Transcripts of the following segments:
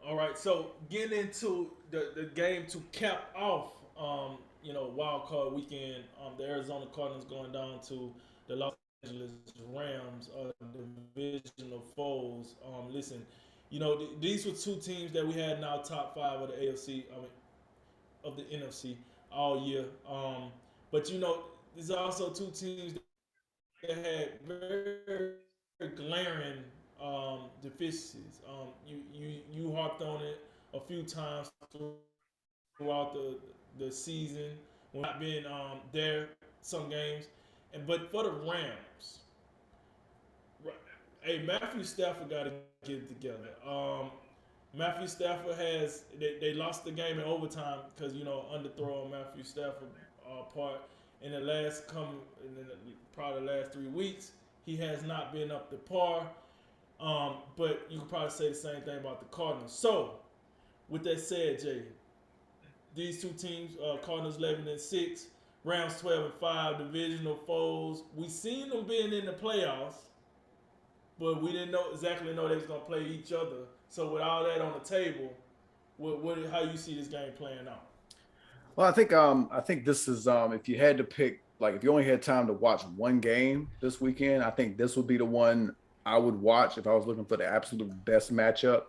All right, so getting into the game to cap off, wild card weekend, the Arizona Cardinals going down to the Los Angeles Rams, divisional foes. Listen, these were two teams that we had in our top five of the AFC, of the NFC all year. But there's also two teams that had very glaring deficiencies. You harped on it a few times throughout the season when not being there some games, but for the Rams, hey, Matthew Stafford got to get it together. Matthew Stafford they lost the game in overtime because underthrow on Matthew Stafford part in the last probably the last 3 weeks. He has not been up to par. But you could probably say the same thing about the Cardinals. So with that said, Jay, these two teams, Cardinals 11-6, Rams 12-5, divisional foes. We seen them being in the playoffs, but we didn't exactly know they was gonna play each other. So with all that on the table, how you see this game playing out? Well, I think this is if you had to pick, like, if you only had time to watch one game this weekend, I think this would be the one I would watch if I was looking for the absolute best matchup.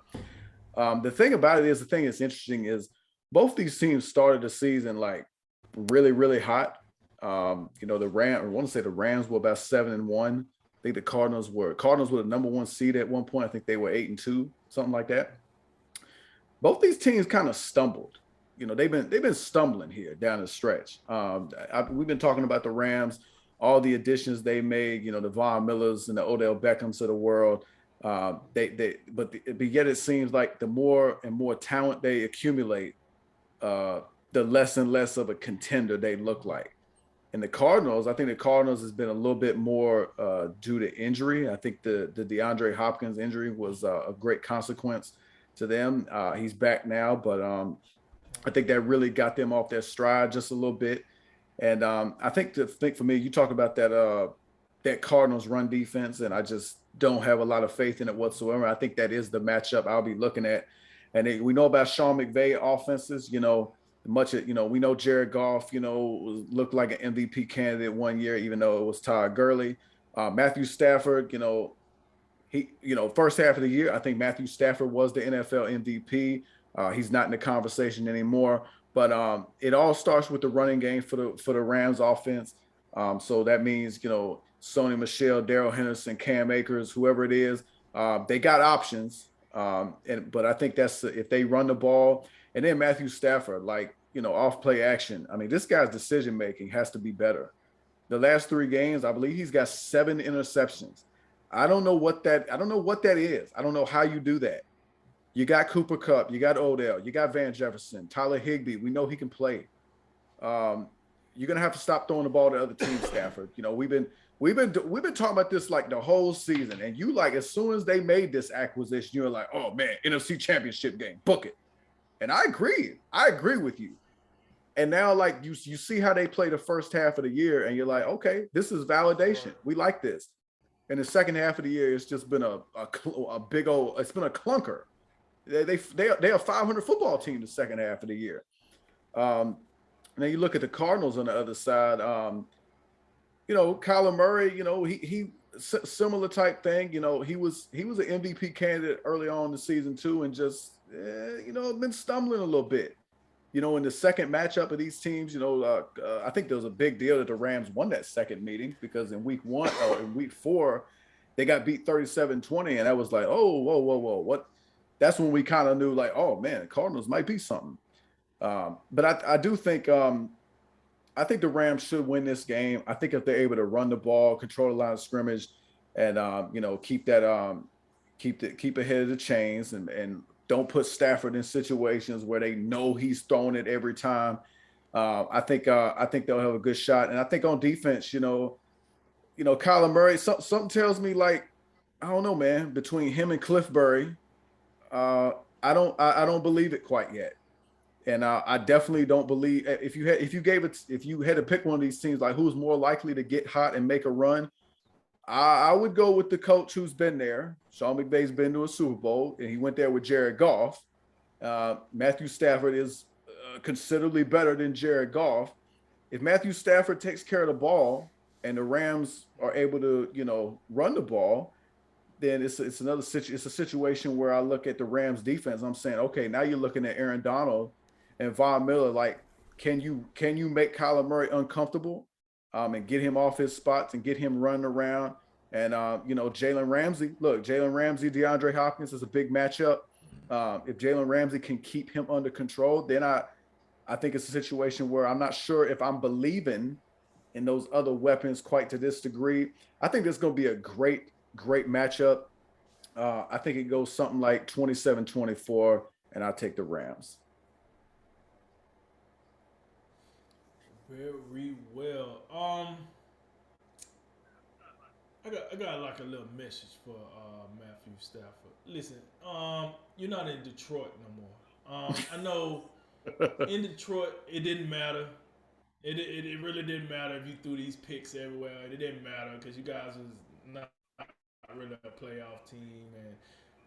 The thing about it is, the thing that's interesting is both these teams started the season like really, really hot. The I want to say the Rams were about 7-1. I think the Cardinals were the number one seed at one point. I think they were 8-2, something like that. Both these teams kind of stumbled. They've been stumbling here down the stretch. We've been talking about the Rams, all the additions they made. The Von Millers and the Odell Beckhams of the world. But yet it seems like the more and more talent they accumulate, the less and less of a contender they look like. And the Cardinals, I think the Cardinals has been a little bit more due to injury. I think the DeAndre Hopkins injury was a great consequence to them. He's back now, but I think that really got them off their stride just a little bit. And I think for me, you talk about that Cardinals run defense, and I just don't have a lot of faith in it whatsoever. I think that is the matchup I'll be looking at. And we know about Sean McVay offenses. We know Jared Goff, looked like an MVP candidate one year, even though it was Todd Gurley. Matthew Stafford, first half of the year, I think Matthew Stafford was the NFL MVP. He's not in the conversation anymore. But it all starts with the running game for the Rams offense. So that means, Sony Michel, Darrell Henderson, Cam Akers, whoever it is, they got options. But I think that's if they run the ball. And then Matthew Stafford, off play action. I mean, this guy's decision making has to be better. The last 3 games, I believe he's got 7 interceptions. I don't know what that is. I don't know how you do that. You got Cooper Kupp, you got Odell, you got Van Jefferson, Tyler Higbee. We know he can play. You're gonna have to stop throwing the ball to other teams, Stafford. We've been talking about this like the whole season, and you like as soon as they made this acquisition, you're like, oh man, NFC Championship game, book it. And I agree. I agree with you. And now, like you see how they play the first half of the year, and you're like, okay, this is validation. We like this. And the second half of the year, it's just been a big old. It's been a clunker. They're a 500 football team the second half of the year. Now you look at the Cardinals on the other side. Kyler Murray. He similar type thing. He was an MVP candidate early on in the season too, and just been stumbling a little bit. In the second matchup of these teams, I think there was a big deal that the Rams won that second meeting because in week 1 or in week 4, they got beat 37-20, and that was like, oh, whoa, what? That's when we kind of knew, like, oh man, the Cardinals might be something. But I do think I think the Rams should win this game. I think if they're able to run the ball, control the line of scrimmage, and keep ahead of the chains, and don't put Stafford in situations where they know he's throwing it every time. I think they'll have a good shot. And I think on defense, Kyler Murray. Something tells me like I don't know, man. Between him and Cliffbury, uh, I don't believe it quite yet. And I definitely don't believe if you had to pick one of these teams, like who's more likely to get hot and make a run, I would go with the coach who's been there. Sean McVay's been to a Super Bowl, and he went there with Jared Goff. Matthew Stafford is considerably better than Jared Goff. If Matthew Stafford takes care of the ball and the Rams are able to, run the ball, then it's another it's a situation where I look at the Rams defense. I'm saying, okay, now you're looking at Aaron Donald and Von Miller. Like, can you make Kyler Murray uncomfortable, and get him off his spots and get him running around? And Jalen Ramsey. Look, Jalen Ramsey, DeAndre Hopkins is a big matchup. If Jalen Ramsey can keep him under control, then I think it's a situation where I'm not sure if I'm believing in those other weapons quite to this degree. I think there's going to be a great matchup. I think it goes something like 27-24, and I'll take the Rams. Very well. I got like a little message for Matthew Stafford. Listen, you're not in Detroit no more. I know in Detroit it didn't matter. It really didn't matter if you threw these picks everywhere. It didn't matter because you guys was not really a playoff team, and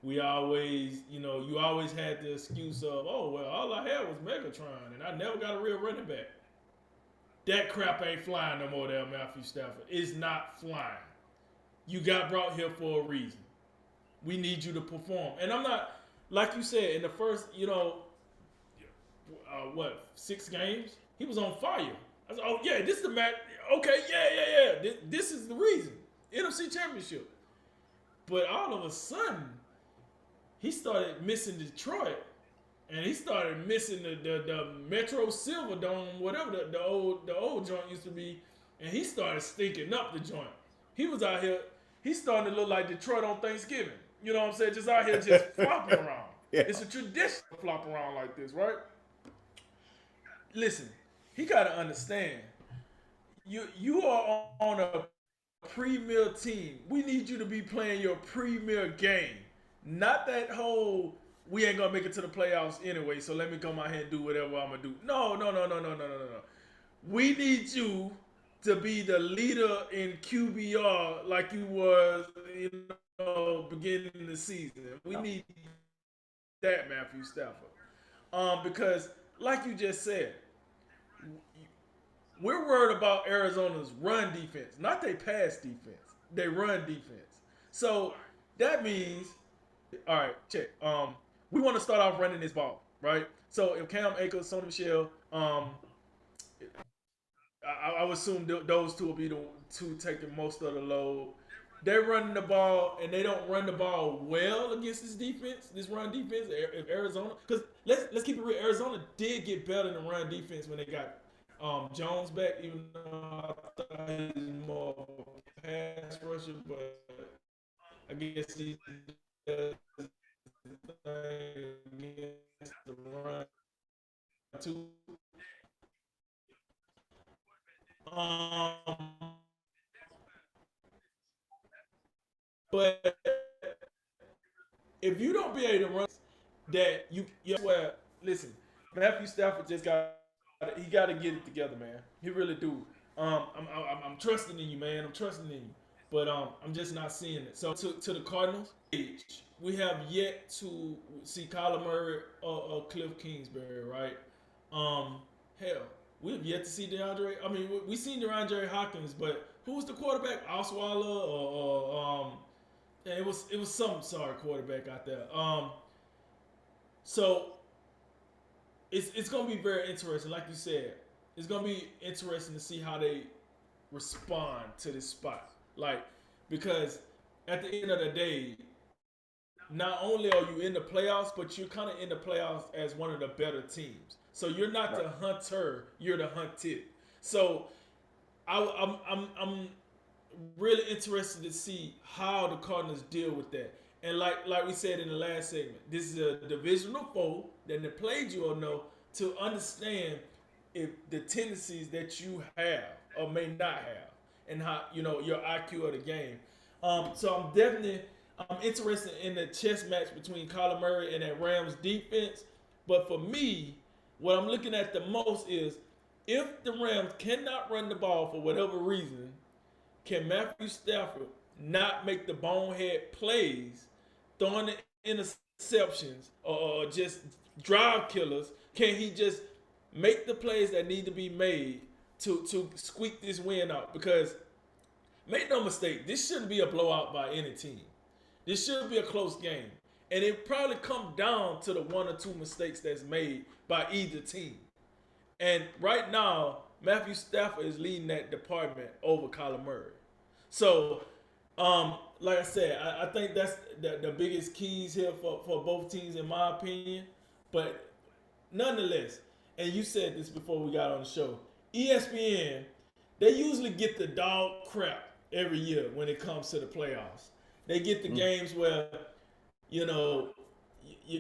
we always, you always had the excuse of, oh well, all I had was Megatron, and I never got a real running back. That crap ain't flying no more there, Matthew Stafford. It's not flying. You got brought here for a reason. We need you to perform. And I'm not, like you said, in the first, 6 games? He was on fire. I said, oh, yeah, this is the match. Okay, yeah. This is the reason. NFC Championship. But all of a sudden, he started missing Detroit. And he started missing the Metro Silverdome, whatever the old joint used to be. And he started stinking up the joint. He was out here, he's starting to look like Detroit on Thanksgiving. You know what I'm saying? Just out here just flopping around. Yeah. It's a tradition to flop around like this, right? Listen, he got to understand, you are on a premier team. We need you to be playing your premier game. Not that whole, we ain't going to make it to the playoffs anyway, so let me come out here and do whatever I'm going to do. No. We need you to be the leader in QBR like you was, beginning of the season. We need that, Matthew Stafford. Because, like you just said, we're worried about Arizona's run defense, not their pass defense. They run defense. So that means, all right, check. We want to start off running this ball, right? So if Cam Akers, Sony Michel, I would assume those two will be the two taking most of the load. They're running the ball, and they don't run the ball well against this defense, this run defense. If Arizona, because let's keep it real, Arizona did get better than run defense when they got Jones back, even though I thought he was more of a pass rusher, but I guess he does against the run too. But if you don't be able to run, that you swear, listen, Matthew Stafford just got to get it together, man. He really do. I'm trusting in you, man. I'm trusting in you, but I'm just not seeing it. So to the Cardinals, we have yet to see Kyler Murray or Cliff Kingsbury, right? Hell, we have yet to see DeAndre. I mean, we seen DeAndre Hopkins, but who was the quarterback? Osweiler or it was some sorry quarterback out there. So it's gonna be very interesting. Like you said, it's gonna be interesting to see how they respond to this spot. Like, because at the end of the day, not only are you in the playoffs, but you're kind of in the playoffs as one of the better teams. So you're not the hunter, you're the hunted. So I'm really interested to see how the Cardinals deal with that. And like we said in the last segment, this is a divisional foe that they played you or no to understand if the tendencies that you have or may not have, and how your IQ of the game. So I'm interested in the chess match between Kyler Murray and that Rams defense. But for me, what I'm looking at the most is if the Rams cannot run the ball for whatever reason, can Matthew Stafford not make the bonehead plays, throwing the interceptions interceptions or just drive killers, can he just make the plays that need to be made to squeak this win out? Because make no mistake, this shouldn't be a blowout by any team. This should be a close game. And it probably come down to the one or two mistakes that's made by either team. And right now, Matthew Stafford is leading that department over Kyler Murray. So, like I said, I think that's the biggest keys here for both teams, in my opinion. But nonetheless, and you said this before we got on the show, ESPN, they usually get the dog crap every year when it comes to the playoffs. They get the games where, you know,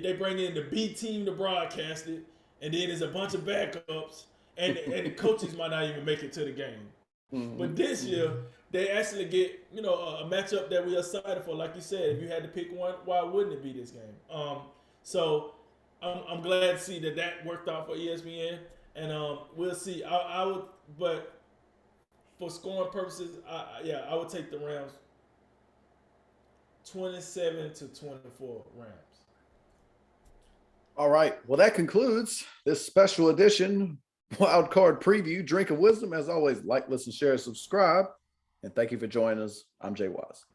they bring in the B team to broadcast it, and then there's a bunch of backups, and the coaches might not even make it to the game. But this year, they actually get, you know, a matchup that we are excited for. Like you said, if you had to pick one, why wouldn't it be this game? So I'm glad to see that worked out for ESPN, and we'll see. I would, but for scoring purposes, I would take the Rams 27-24 Rams. All right. Well, that concludes this special edition Wildcard preview. Drink of wisdom. As always, like, listen, share, subscribe. And thank you for joining us. I'm Jay Wise.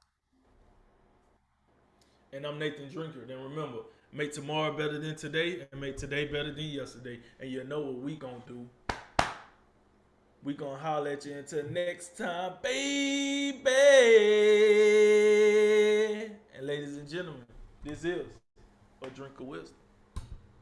And I'm Nathan Drinker. Then remember, make tomorrow better than today and make today better than yesterday. And you know what we gonna do. We gonna holler at you until next time, baby. And ladies and gentlemen, this is a drink of wisdom.